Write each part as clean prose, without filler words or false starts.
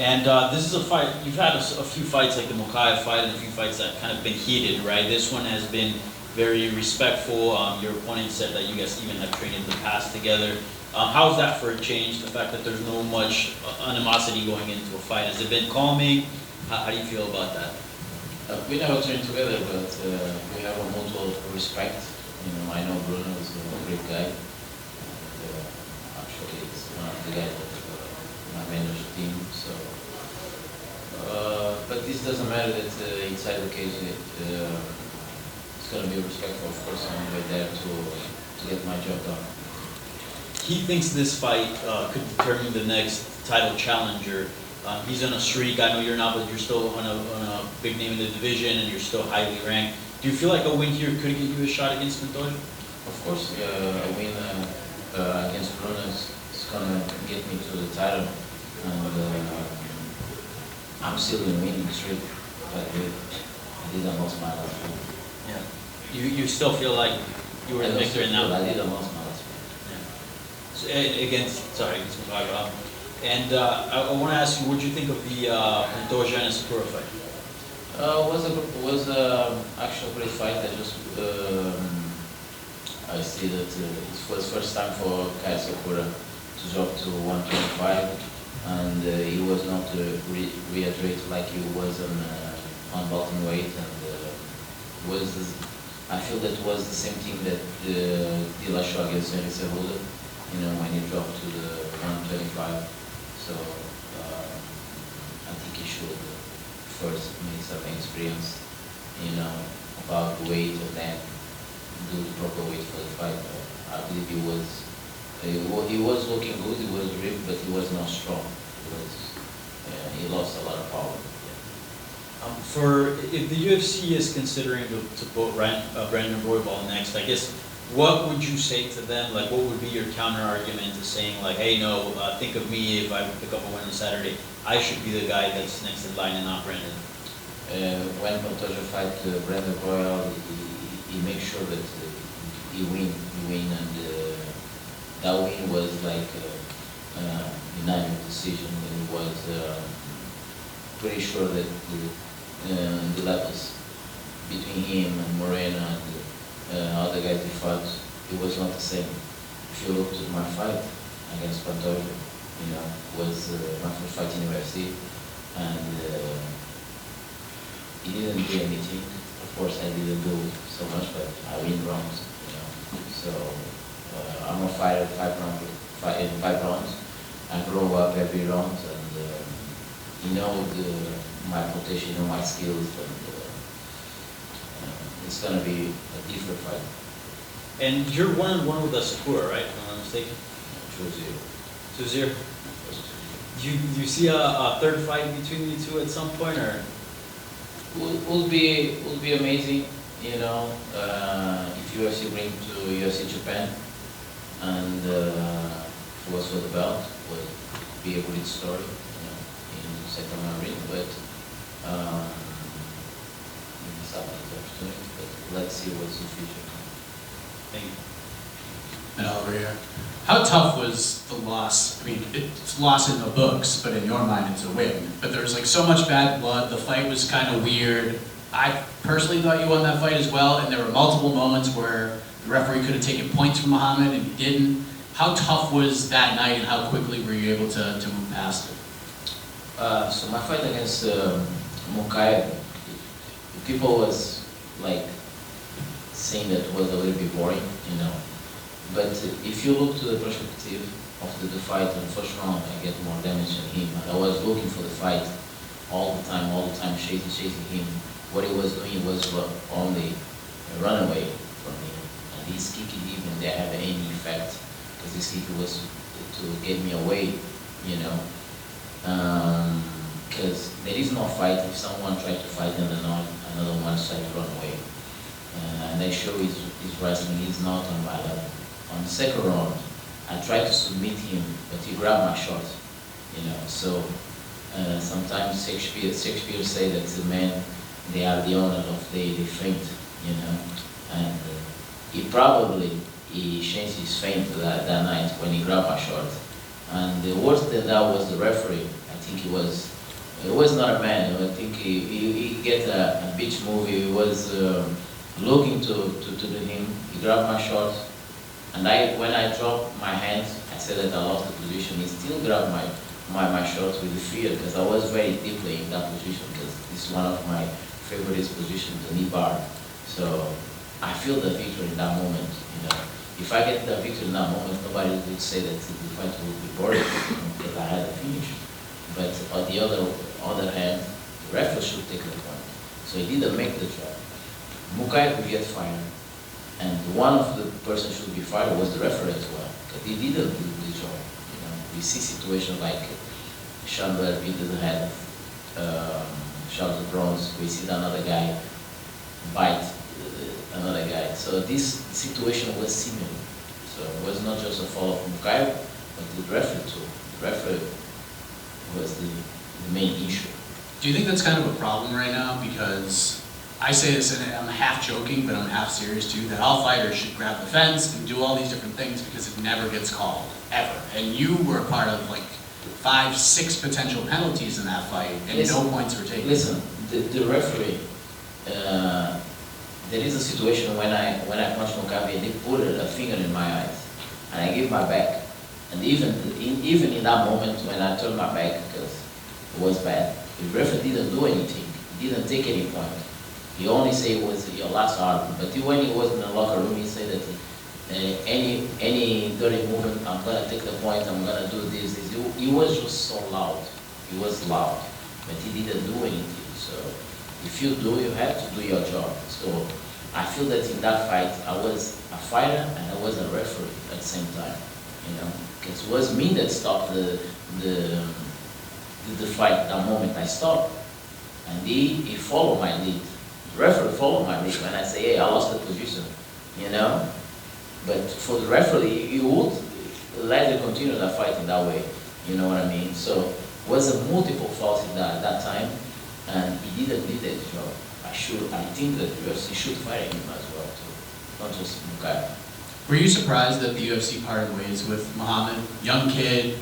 And this is a fight, you've had a few fights like the Mokaev fight and a few fights that kind of been heated, right? This one has been very respectful. Your opponent said that you guys even have trained in the past together. How's that for a change, the fact that there's no much animosity going into a fight? Has it been calming? How do you feel about that? We never trained together, but we have a mutual respect. You know, I know Bruno is a great guy. And, actually, it's one of the guys that my manager team. So, but this doesn't matter. That inside the cage, it's going to be respectful. Of course, I'm right there to get my job done. He thinks this fight could determine the next title challenger. He's on a streak. I know you're not, but you're still on a big name in the division, and you're still highly ranked. Do you feel like a win here could get you a shot against Montoya? Of course, a win against Bruno is going to get me to the title, and I'm still in winning streak. But I didn't lose my last one. Yeah. You still feel like you were the victor now? I didn't lose my last one. Yeah. So, against Mokaev. And I want to ask you, what do you think of the Montoya and Sakura fight? Was actually a great fight. I see that it was first time for Kai Sakura to drop to 125, and he was not reiterated like he was on bottom weight, and I feel that was the same thing that Dillashaw against Henry Cejudo, you know, when he dropped to the 125. So I think he should first make some experience, you know, about the weight, and then do the proper weight for the fight. I believe he was looking good, he was ripped, but he was not strong. He lost a lot of power. If the UFC is considering to put Brandon Royval next, I guess, what would you say to them? Like, what would be your counter argument to saying, like, hey, no, think of me if I pick up a win on Saturday. I should be the guy that's next in line and not Brandon. When Montoya fight Brandon Royval, he makes sure that he win, and that win was like a unanimous decision, and he was pretty sure that the levels between him and Moreno and other guys he fought, it was not the same. If you look at my fight against Montoya, you know, was my first fight in UFC, and he didn't do anything. Of course, I didn't do so much, but I win rounds, you know. So I'm a fighter, in 5 rounds. I grow up every round, and you know my potential, you know my skills, and it's gonna be a different fight. And you're 1-1 with Sakura, right? If I'm not mistaken. 2-0. 2-0. You see a third fight between you two at some point, or? Will be amazing, you know, if UFC bring to UFC Japan, and was for the belt, would be a great story, you know, in the second ring. But it's up to the opportunity. But let's see what's the future. Thank you. Manel, over here. How tough was the loss? I mean, it's loss in the books, but in your mind it's a win. But there was like so much bad blood. The fight was kind of weird. I personally thought you won that fight as well, and there were multiple moments where the referee could have taken points from Muhammad and he didn't. How tough was that night, and how quickly were you able to move past it? So my fight against Mokaev, people was like saying that it was a little bit boring, you know. But if you look to the perspective of the fight in the first round, I get more damage than him. I was looking for the fight all the time, chasing him. What he was doing was only run away from him. And his kick didn't have any effect, because his kick was to get me away, you know. Because there is no fight if someone tries to fight and another one tries to run away. And I show his wrestling is not on my level. On the second round, I tried to submit him, but he grabbed my shot, you know. So sometimes Shakespeare say that the men, they are the owner of they faint, you know. And he changed his feint that night when he grabbed my shot. And the worst than that was the referee. I think he was He was not a man. I think he get a beach movie. He was looking to do him. He grabbed my shot, and when I dropped my hands, I said that I lost the position. He still grabbed my shot with the fear, because I was very deeply in that position, because it's one of my favorite positions, the knee bar. So I feel the victory in that moment. If I get the victory in that moment, nobody would say that the fight would be boring because I had a finish. But on the other hand, the referee should take the point. So he didn't make the job. Mokaev would get fired, and one of the persons should be fired was the referee as well, because he didn't do the job. We see situations like Chandler beat the head of Charles Bronze. We see another guy bite another guy. So this situation was similar. So it was not just a fault of Mokaev, but the referee too. The referee was the main issue. Do you think that's kind of a problem right now? Because I say this, and I'm half joking, but I'm half serious too, that all fighters should grab the fence and do all these different things because it never gets called, ever. And you were a part of like 5, 6 potential penalties in that fight, and no points were taken. Listen, the referee, there is a situation when I punched Mokaev and he put a finger in my eyes, and I gave my back. And even in that moment when I turned my back, because it was bad, the referee didn't do anything. He didn't take any point. He only said it was your last argument. But when he was in the locker room, he said that any dirty movement, I'm gonna take the point. I'm gonna do this. He was just so loud. He was loud, but he didn't do anything. So if you do, you have to do your job. So I feel that in that fight, I was a fighter and I was a referee at the same time. Because it was me that stopped the fight that moment I stopped. And he followed my lead. The referee followed my lead when I say, hey, I lost the position, But for the referee, he would let him continue the fight in that way, you know what I mean? So it was a multiple faults in that time, and he didn't do that job. I think that the UFC should fire him as well too, not just Mokaev. Were you surprised that the UFC parted ways with Muhammad? Young kid,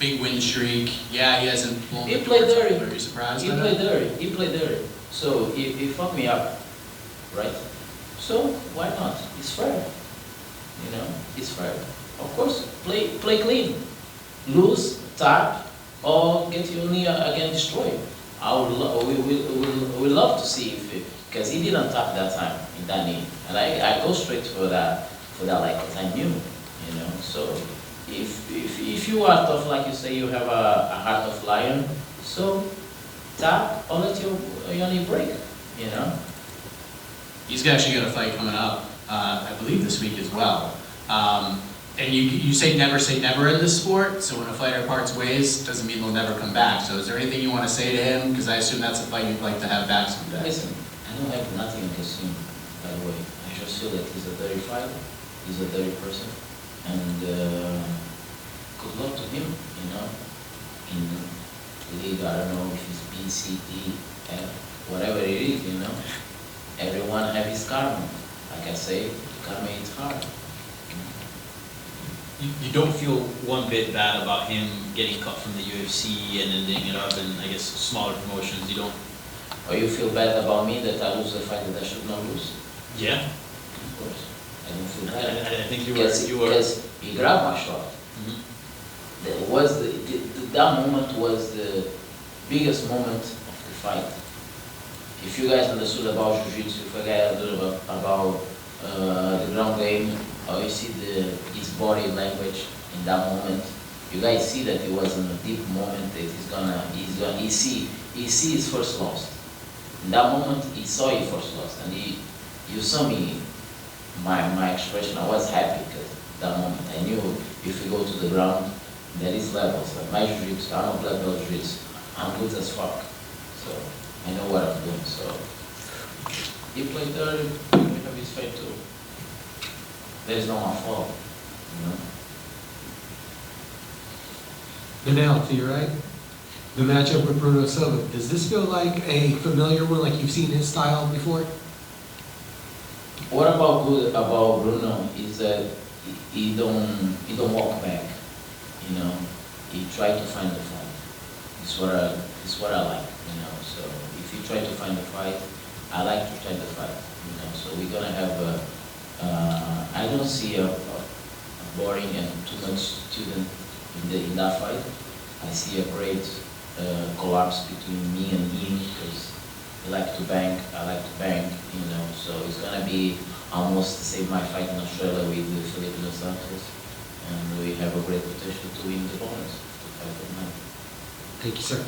big win streak. Yeah, he hasn't blown. He played dirty. Were you surprised? He played dirty. He played dirty. So he fucked me up, right? So why not? It's fair. It's fair. Of course, play clean. Lose, tap, or get your knee again destroyed. We love to see because he didn't tap that time in that knee, and I go straight for that like I knew, So if you are tough, like you say, you have a heart of lion, so tap or let your knee break, He's actually got a fight coming up, I believe this week as well. And you say never in this sport, so when a fighter parts ways, doesn't mean they'll never come back. So is there anything you want to say to him? Because I assume that's a fight you'd like to have back someday. Listen, I don't have nothing against him, by the way. I just feel that he's a dirty fighter, he's a dirty person, and good luck to him, in the league. I don't know if it's B, C, D, F, whatever it is, Everyone have his karma. Like I say, karma is hard. You don't feel one bit bad about him getting cut from the UFC and ending it up in, I guess, smaller promotions. You don't. Or you feel bad about me that I lose a fight that I should not lose? Yeah. Of course. I don't feel bad. I think you were. Because he grabbed my shot. Mm-hmm. That moment was the biggest moment of the fight. If you guys understood about jiu-jitsu, if you guys understood about the ground game, or you see his body language in that moment, you guys see that it was in a deep moment that he see his first loss. In that moment, he saw his first loss, and you saw me, my expression. I was happy because that moment I knew if we go to the ground, there is levels. Like my jiu-jitsu, I'm a black belt jiu-jitsu. I'm good as fuck, so I know what I'm doing. So he played dirty. We have his fight too. There's no my fault, Manel, to your right, the matchup with Bruno Silva. Does this feel like a familiar one, like you've seen his style before? What about good about Bruno is that he don't walk back. He tried to find the fight. it's what I like, you know. So if you try to find a fight, I like to try to fight, you know. So we're gonna have I don't see a boring and too much student in that fight. I see a great collapse between me and him because he like to bang, I like to bang, you know. So it's gonna be almost the same my fight in Australia with Felipe Dos Santos, and we have a great potential to win the bonus to fight for money. Thank you, sir.